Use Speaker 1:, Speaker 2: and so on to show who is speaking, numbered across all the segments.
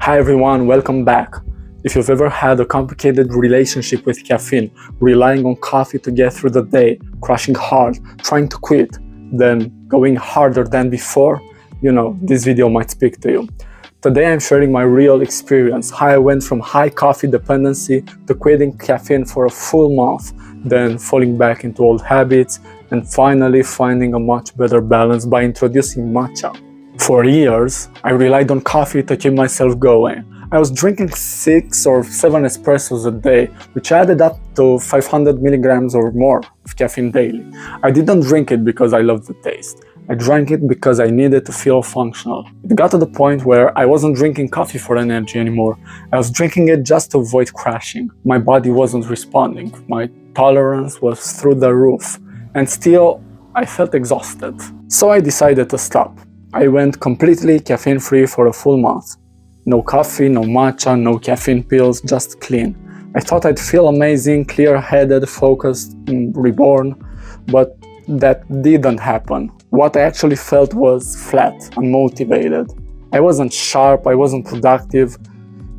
Speaker 1: Hi everyone, welcome back. If you've ever had a complicated relationship with caffeine, relying on coffee to get through the day, crashing hard, trying to quit, then going harder than before, this video might speak to you. Today I'm sharing my real experience, how I went from high coffee dependency to quitting caffeine for a full month, then falling back into old habits, and finally finding a much better balance by introducing matcha. For years, I relied on coffee to keep myself going. I was drinking 6 or 7 espressos a day, which added up to 500 milligrams or more of caffeine daily. I didn't drink it because I loved the taste. I drank it because I needed to feel functional. It got to the point where I wasn't drinking coffee for energy anymore. I was drinking it just to avoid crashing. My body wasn't responding. My tolerance was through the roof. And still, I felt exhausted. So I decided to stop. I went completely caffeine-free for a full month. No coffee, no matcha, no caffeine pills, just clean. I thought I'd feel amazing, clear-headed, focused, reborn, but that didn't happen. What I actually felt was flat, unmotivated. I wasn't sharp, I wasn't productive.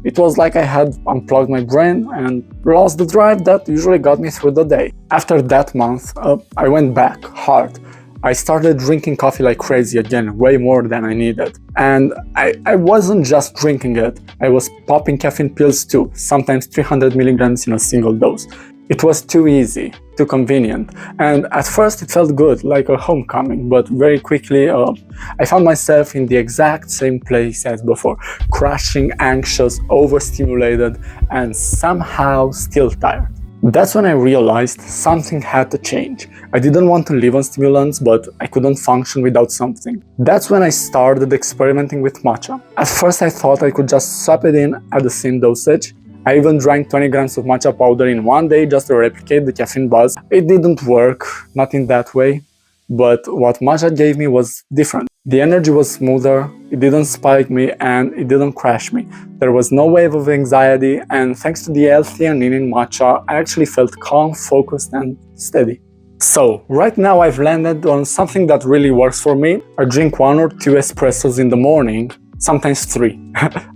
Speaker 1: It was like I had unplugged my brain and lost the drive that usually got me through the day. After that month, I went back hard. I started drinking coffee like crazy again, way more than I needed. And I wasn't just drinking it, I was popping caffeine pills too, sometimes 300 milligrams in a single dose. It was too easy, too convenient. And at first it felt good, like a homecoming, but very quickly I found myself in the exact same place as before, crashing, anxious, overstimulated, and somehow still tired. That's when I realized something had to change. I didn't want to live on stimulants, but I couldn't function without something. That's when I started experimenting with matcha. At first I thought I could just swap it in at the same dosage. I even drank 20 grams of matcha powder in one day just to replicate the caffeine buzz. It didn't work, not in that way, but what matcha gave me was different. The energy was smoother, it didn't spike me, and it didn't crash me. There was no wave of anxiety, and thanks to the healthy and in matcha, I actually felt calm, focused, and steady. So, right now I've landed on something that really works for me. I drink 1 or 2 espressos in the morning, sometimes 3,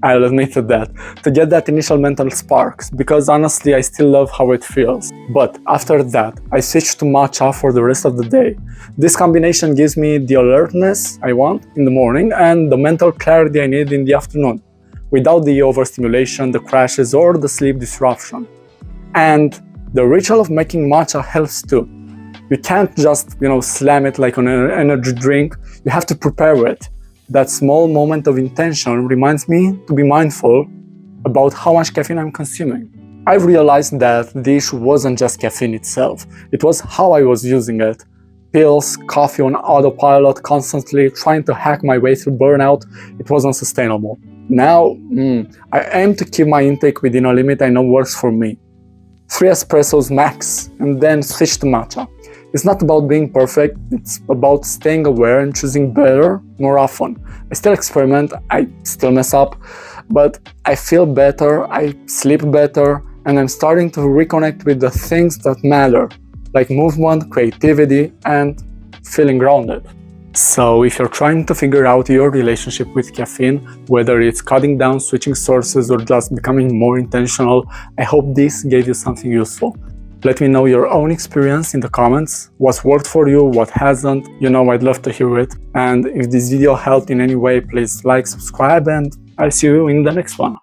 Speaker 1: I'll admit to that, to get that initial mental sparks, because honestly I still love how it feels. But after that, I switch to matcha for the rest of the day. This combination gives me the alertness I want in the morning and the mental clarity I need in the afternoon, without the overstimulation, the crashes, or the sleep disruption. And the ritual of making matcha helps too. You can't just, slam it like an energy drink, you have to prepare it. That small moment of intention reminds me to be mindful about how much caffeine I'm consuming. I've realized that the issue wasn't just caffeine itself, it was how I was using it. Pills, coffee on autopilot, constantly trying to hack my way through burnout, it wasn't sustainable. Now, I aim to keep my intake within a limit I know works for me. 3 espressos max, and then switch to matcha. It's not about being perfect, it's about staying aware and choosing better more often. I still experiment, I still mess up, but I feel better, I sleep better, and I'm starting to reconnect with the things that matter, like movement, creativity, and feeling grounded. So if you're trying to figure out your relationship with caffeine, whether it's cutting down, switching sources, or just becoming more intentional, I hope this gave you something useful. Let me know your own experience in the comments, what's worked for you, what hasn't, I'd love to hear it. And if this video helped in any way, please like, subscribe, and I'll see you in the next one.